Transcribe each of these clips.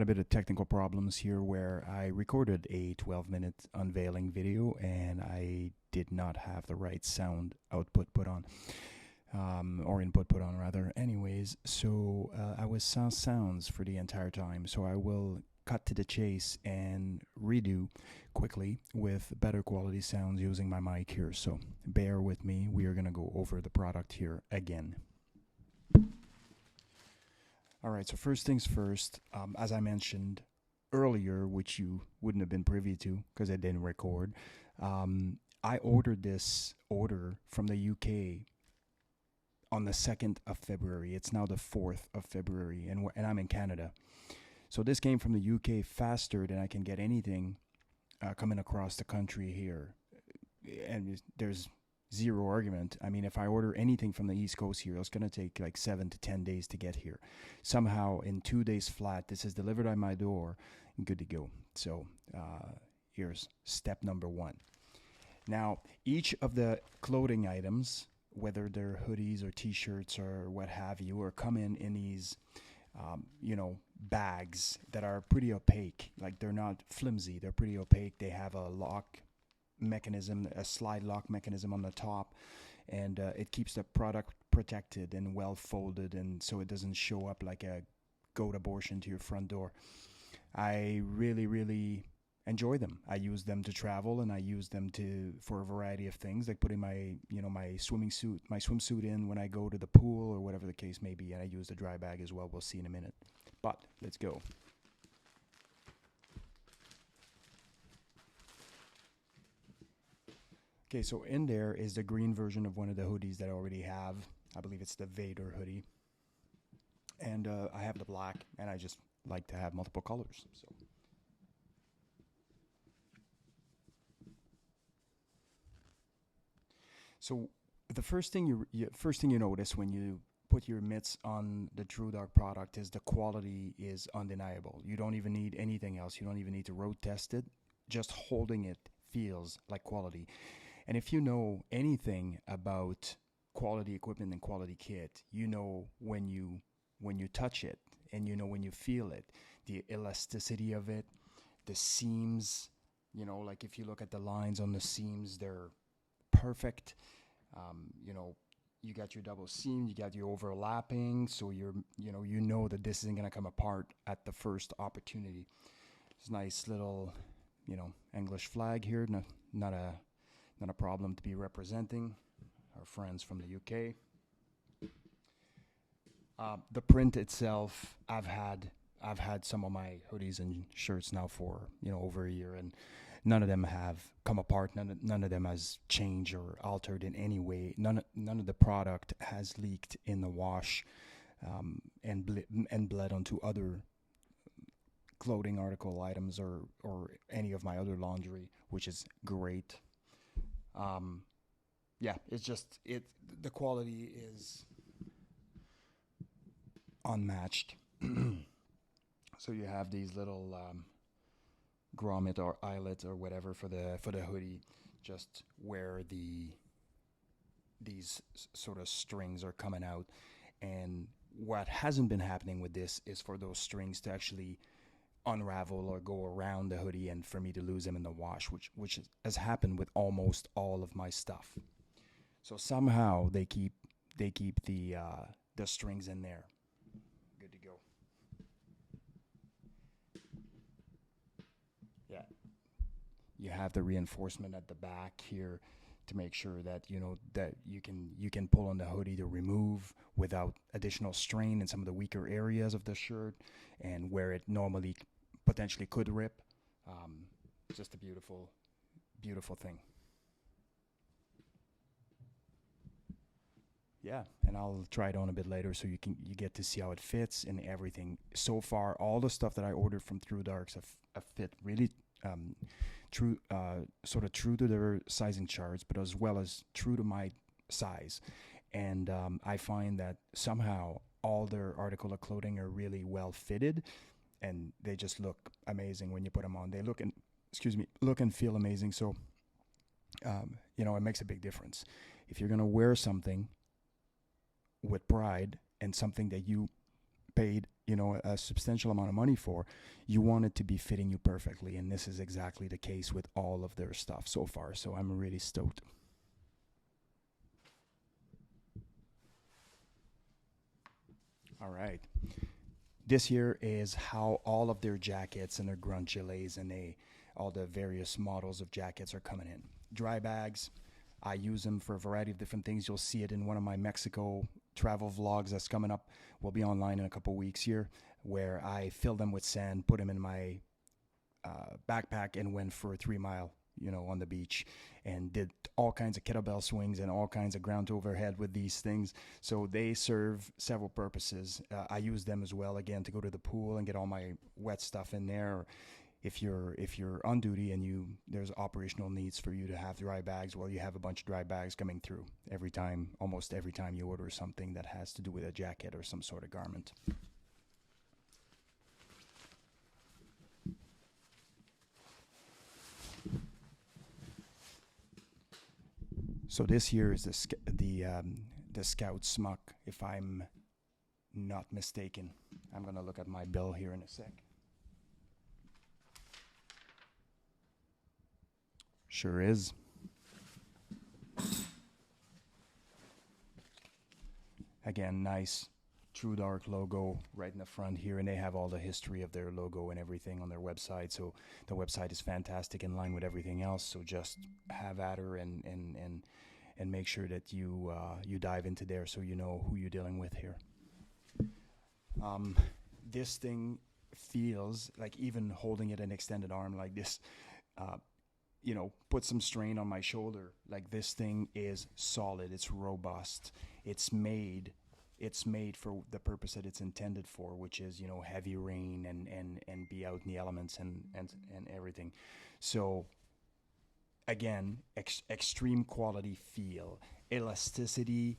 a bit of technical problems here where I recorded a 12-minute unveiling video and I did not have the right sound output put on, or input put on rather. Anyways, so I was sans sounds for the entire time, so I will cut to the chase and redo quickly with better quality sounds using my mic here. So bear with me, we are going to go over the product here again. Alright, so first things first, as I mentioned earlier, which you wouldn't have been privy to because I didn't record, I ordered this order from the UK on the 2nd of February. It's now the 4th of February, and I'm in Canada. So this came from the UK faster than I can get anything coming across the country here. And there's zero argument. I mean, if I order anything from the East Coast here, it's going to take like 7 to 10 days to get here. Somehow, in 2 days flat, this is delivered at my door and good to go. So here's step number 1. Now, each of the clothing items, whether they're hoodies or t-shirts or what have you, or come in these bags that are pretty opaque. Like, they're not flimsy, they're pretty opaque. They have a lock mechanism, a slide lock mechanism on the top, and it keeps the product protected and well folded, and so it doesn't show up like a goat abortion to your front door. I really enjoy them. I use them to travel, and I use them for a variety of things, like putting my swimsuit in when I go to the pool or whatever the case may be, and I use the dry bag as well. We'll see in a minute. But let's go. Okay, so in there is the green version of one of the hoodies that I already have. I believe it's the Vader hoodie. And I have the black, and I just like to have multiple colors. So the first thing you notice when you put your mitts on the Thrudark product is the quality is undeniable. You don't even need anything else. You don't even need to road test it. Just holding it feels like quality. And if you know anything about quality equipment and quality kit, you know when you touch it, and you know when you feel it, the elasticity of it, the seams, like if you look at the lines on the seams, they're perfect. You got your double seam, you got your overlapping, so you know that this isn't going to come apart at the first opportunity. It's a nice little, English flag here, not a problem to be representing our friends from the UK. The print itself, I've had some of my hoodies and shirts now for over a year, and none of them have come apart. None of them has changed or altered in any way. None of the product has leaked in the wash and bled onto other clothing article items or any of my other laundry, which is great. It's just the quality is unmatched. So you have these little grommet or eyelet or whatever for the hoodie, just where these sort of strings are coming out. And what hasn't been happening with this is for those strings to actually unravel or go around the hoodie and for me to lose them in the wash, which has happened with almost all of my stuff. So somehow they keep the strings in there. Good to go. Yeah. You have the reinforcement at the back here to make sure that that you can pull on the hoodie to remove without additional strain in some of the weaker areas of the shirt, and where it normally potentially could rip. Just a beautiful thing. Yeah, and I'll try it on a bit later so you get to see how it fits and everything. So far, all the stuff that I ordered from Thrudark have fit really sort of true to their sizing charts, but as well as true to my size. And I find that somehow all their article of clothing are really well fitted, and they just look amazing when you put them on. They look and feel amazing. So it makes a big difference. If you're gonna wear something with pride and something that you paid, a substantial amount of money for, you want it to be fitting you perfectly. And this is exactly the case with all of their stuff so far. So I'm really stoked. All right. This here is how all of their jackets and their grunt gilets and all the various models of jackets are coming in. Dry bags. I use them for a variety of different things. You'll see it in one of my Mexico travel vlogs that's coming up. Will be online in a couple weeks here, where I fill them with sand, put them in my backpack, and went for a 3 mile, on the beach, and did all kinds of kettlebell swings and all kinds of ground overhead with these things. So they serve several purposes. I use them as well, again, to go to the pool and get all my wet stuff in there. Or if you're on duty and there's operational needs for you to have dry bags, well, you have a bunch of dry bags coming through almost every time you order something that has to do with a jacket or some sort of garment. So this here is the Scout smock, if I'm not mistaken. I'm gonna look at my bill here in a sec. Sure is. Again, nice Thrudark logo right in the front here, and they have all the history of their logo and everything on their website. So the website is fantastic, in line with everything else. So just have at her and make sure that you dive into there so you know who you're dealing with here. This thing feels like, even holding it an extended arm like this, put some strain on my shoulder. Like, this thing is solid. It's robust. It's made for the purpose that it's intended for, which is, heavy rain and be out in the elements and everything. So again, extreme quality feel, elasticity,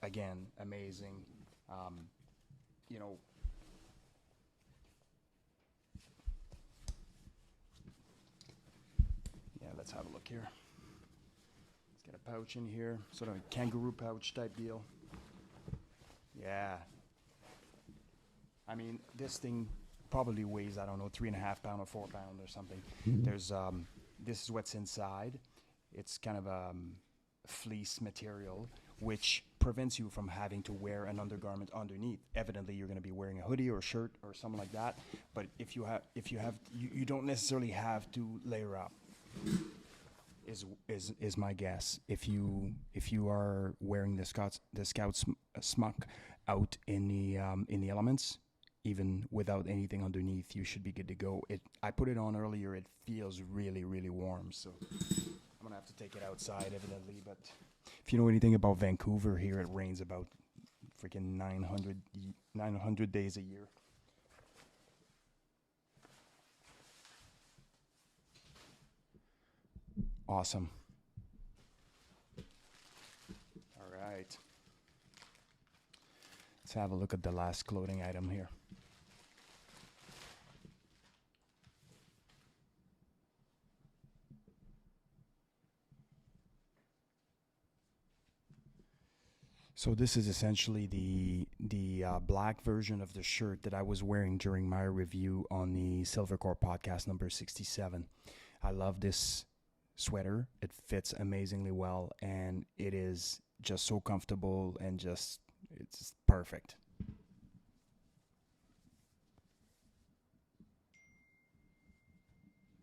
again, amazing. You know, yeah, let's have a look here. Let's get a pouch in here, sort of a kangaroo pouch type deal. Yeah. I mean, this thing probably weighs, I don't know, 3.5 pounds or 4 pounds or something. There's this is what's inside. It's kind of a fleece material, which prevents you from having to wear an undergarment underneath. Evidently, you're going to be wearing a hoodie or a shirt or something like that. But if you have, you don't necessarily have to layer up. Is my guess. If you are wearing the scout smock out in the elements, even without anything underneath, you should be good to go. I put it on earlier. It feels really, really warm. So I'm gonna have to take it outside, evidently. But if you know anything about Vancouver, here it rains about freaking 900 days a year. Awesome. All right. Let's have a look at the last clothing item here. So this is essentially the black version of the shirt that I was wearing during my review on the Silvercore podcast number 67. I love this sweater. It fits amazingly well, and it is just so comfortable and it's perfect.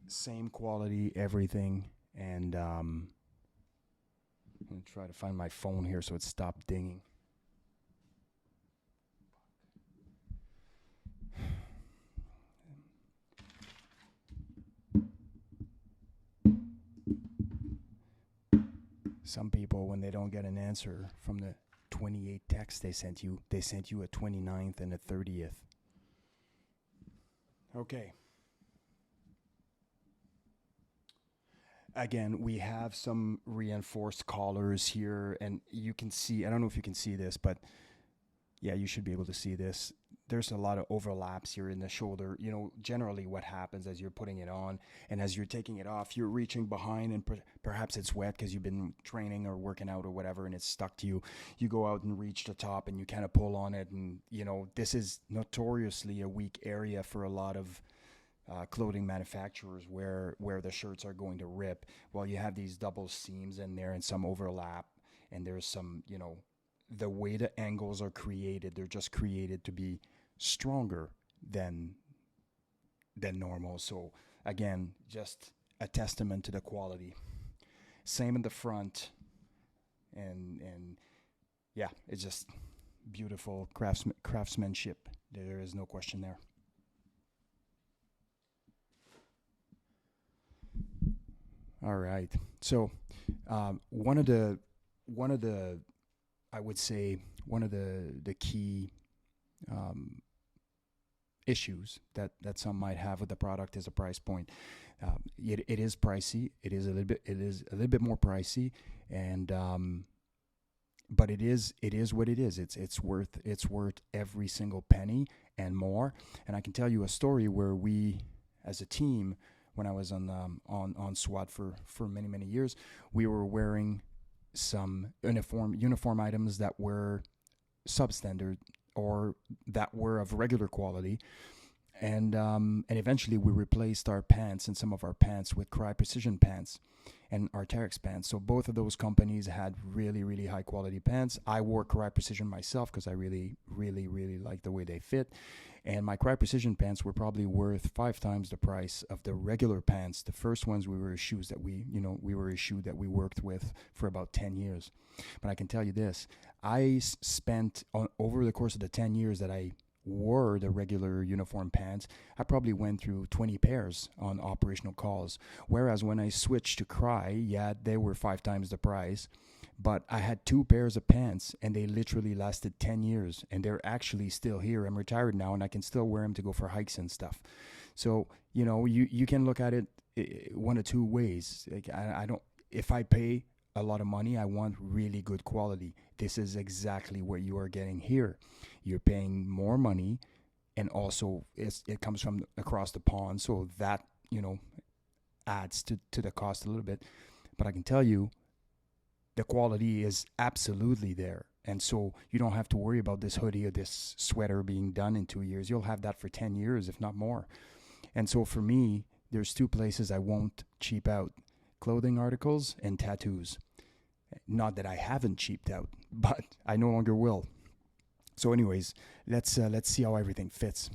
Same quality, everything, and I'm gonna try to find my phone here so it stopped dinging. Some people, when they don't get an answer from the 28 texts they sent you a 29th and a 30th. Okay. Again, we have some reinforced collars here, and you can see, I don't know if you can see this, but yeah, you should be able to see this. there's a lot of overlaps here in the shoulder. You know, generally what happens as you're putting it on and as you're taking it off, you're reaching behind, and perhaps it's wet because you've been training or working out or whatever, and it's stuck to you. You go out and reach the top and you kind of pull on it, and you know, this is notoriously a weak area for a lot of clothing manufacturers where the shirts are going to rip. Well, you have these double seams in there and some overlap, and there's some, you know, the way the angles are created, they're just created to be stronger than normal. So again, just a testament to the quality. Same in the front, and yeah, it's just beautiful craftsmanship. There is no question there. All right. So one of the I would say one of the key issues that some might have with the product is a price point. It is pricey. It is a little bit more pricey, and but it is what it is. It's worth every single penny and more. And I can tell you a story where we, as a team, when I was on SWAT for many years, we were wearing some uniform items that were substandard or that were of regular quality, and eventually we replaced our pants and some of our pants with Cry Precision pants and Arc'teryx pants. So both of those companies had really high quality pants. I wore Cry Precision myself because I really liked the way they fit. And my Cry Precision pants were probably worth 5 times the price of the regular pants. The first ones we were issued that we worked with for about 10 years. But I can tell you this, I spent over the course of the 10 years that I wore the regular uniform pants, I probably went through 20 pairs on operational calls. Whereas when I switched to Cry, yeah, they were 5 times the price, but I had 2 pairs of pants and they literally lasted 10 years, and they're actually still here. I'm retired now and I can still wear them to go for hikes and stuff. So, you know, you can look at it one of two ways. Like, I don't, if I pay a lot of money, I want really good quality. This is exactly what you are getting here. You're paying more money, and also it comes from across the pond, so that, you know, adds to the cost a little bit. But I can tell you, the quality is absolutely there, and so you don't have to worry about this hoodie or this sweater being done in 2 years. You'll have that for 10 years, if not more. And so for me, there's 2 places I won't cheap out: clothing articles and tattoos. Not that I haven't cheaped out, but I no longer will. So anyways, let's see how everything fits.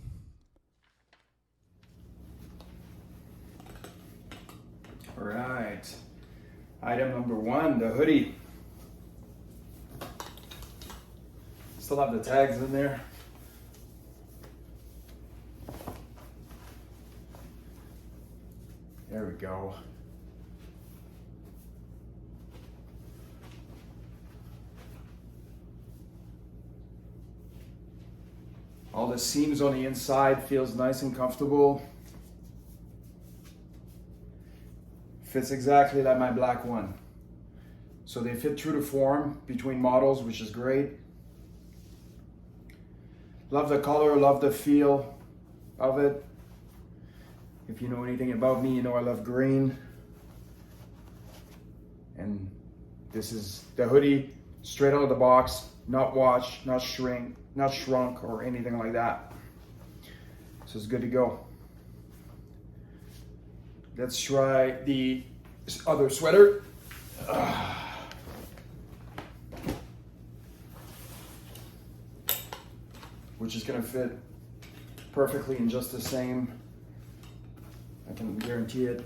All right. Item number 1, the hoodie. Still have the tags in there. There we go. All the seams on the inside feels nice and comfortable. Fits exactly like my black one. So they fit true to form between models, which is great. Love the color, love the feel of it. If you know anything about me, you know I love green. And this is the hoodie straight out of the box, not washed, not shrunk or anything like that. So it's good to go. Let's try the other sweater. Which is gonna fit perfectly in just the same. I can guarantee it.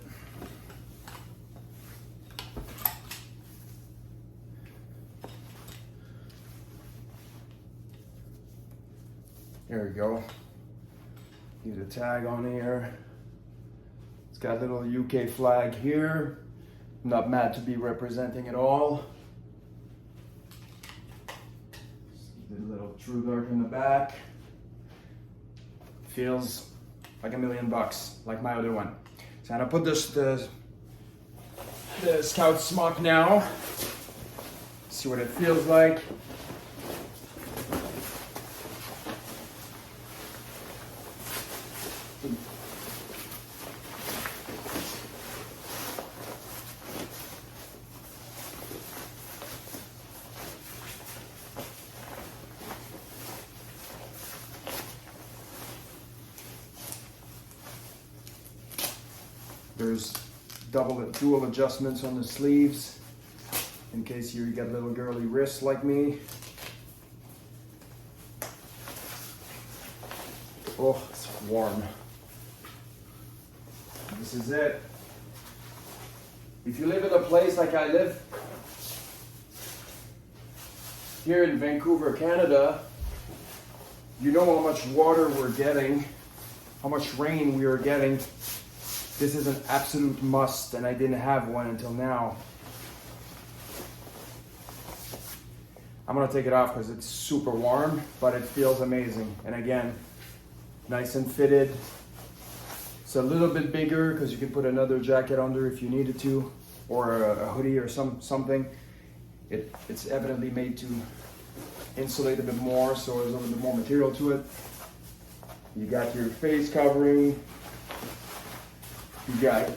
There we go. Leave the tag on here. It's got a little UK flag here. I'm not mad to be representing it all. A little Thrudark in the back. Feels like $1 million, like my other one. So I'm gonna put the Scout smock now. See what it feels like. There's dual adjustments on the sleeves in case you get little girly wrists like me. Oh, it's warm. This is it. If you live in a place like I live here in Vancouver, Canada, you know how much water we're getting, how much rain we are getting. This is an absolute must, and I didn't have one until now. I'm gonna take it off because it's super warm, but it feels amazing. And again, nice and fitted. It's a little bit bigger because you can put another jacket under if you needed to, or a hoodie or something. It's evidently made to insulate a bit more, so there's a little bit more material to it. You got your face covering. You got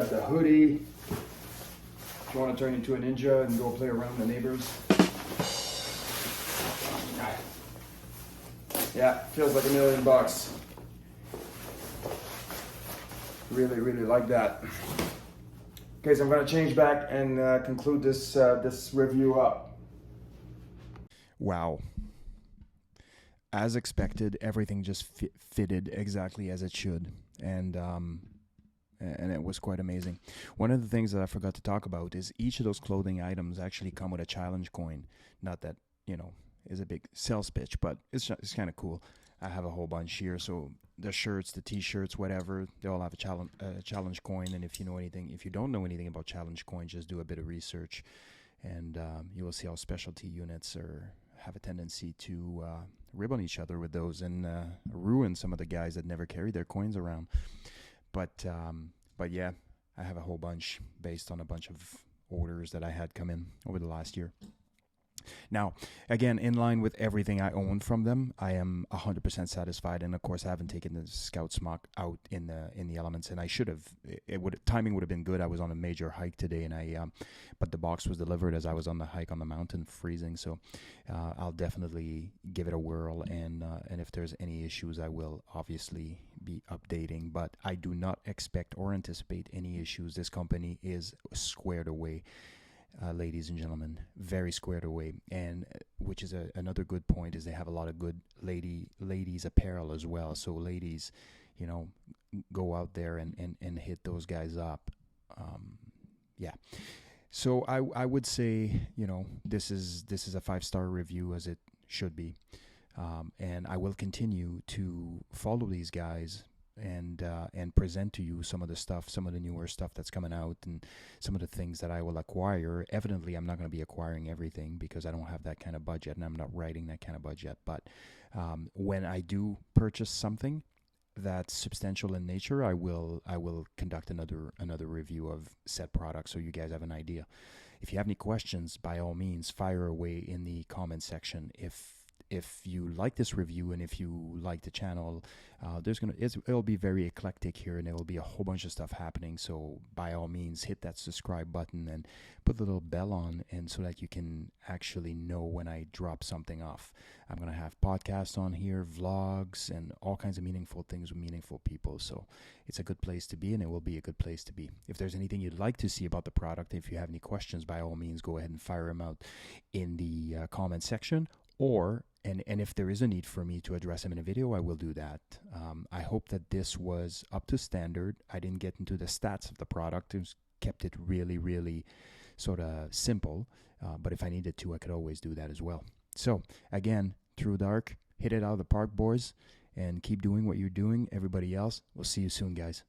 the hoodie. If you want to turn into a ninja and go play around the neighbors. Yeah, feels like $1 million. Really, really like that. Okay, so I'm gonna change back and conclude this review up. Wow. As expected, everything just fitted exactly as it should, and it was quite amazing. One of the things that I forgot to talk about is each of those clothing items actually come with a challenge coin. Not that, is a big sales pitch, but it's kind of cool. I have a whole bunch here, so the shirts, the t-shirts, whatever, they all have a challenge coin. And if you don't know anything about challenge coins, just do a bit of research, and you will see how specialty units have a tendency to rib on each other with those and ruin some of the guys that never carry their coins around. But yeah, I have a whole bunch based on a bunch of orders that I had come in over the last year. Now, again, in line with everything I own from them, I am 100% satisfied. And of course, I haven't taken the Scout Smock out in the elements, and I should have. Timing would have been good. I was on a major hike today, and but the box was delivered as I was on the hike on the mountain, freezing. So I'll definitely give it a whirl, and if there's any issues, I will obviously be updating. But I do not expect or anticipate any issues. This company is squared away. Ladies and gentlemen, very squared away, and which is another good point is they have a lot of good ladies apparel as well. So ladies, go out there and hit those guys up. Yeah. So I would say this is a 5-star review as it should be, and I will continue to follow these guys and present to you some of the newer stuff that's coming out, and some of the things that I will acquire. Evidently, I'm not going to be acquiring everything because I don't have that kind of budget, and I'm not writing that kind of budget. But when I do purchase something that's substantial in nature, I will conduct another review of said product, so you guys have an idea. If you have any questions, by all means, fire away in the comment section. If you like this review and if you like the channel, it'll be very eclectic here, and there will be a whole bunch of stuff happening. So by all means, hit that subscribe button and put the little bell on, and so that you can actually know when I drop something off. I'm gonna have podcasts on here, vlogs, and all kinds of meaningful things with meaningful people. So it's a good place to be, and it will be a good place to be. If there's anything you'd like to see about the product, if you have any questions, by all means, go ahead and fire them out in the comment section. And if there is a need for me to address them in a video, I will do that. I hope that this was up to standard. I didn't get into the stats of the product. It kept it really, really sort of simple. But if I needed to, I could always do that as well. So again, Thrudark, hit it out of the park, boys, and keep doing what you're doing. Everybody else, we'll see you soon, guys.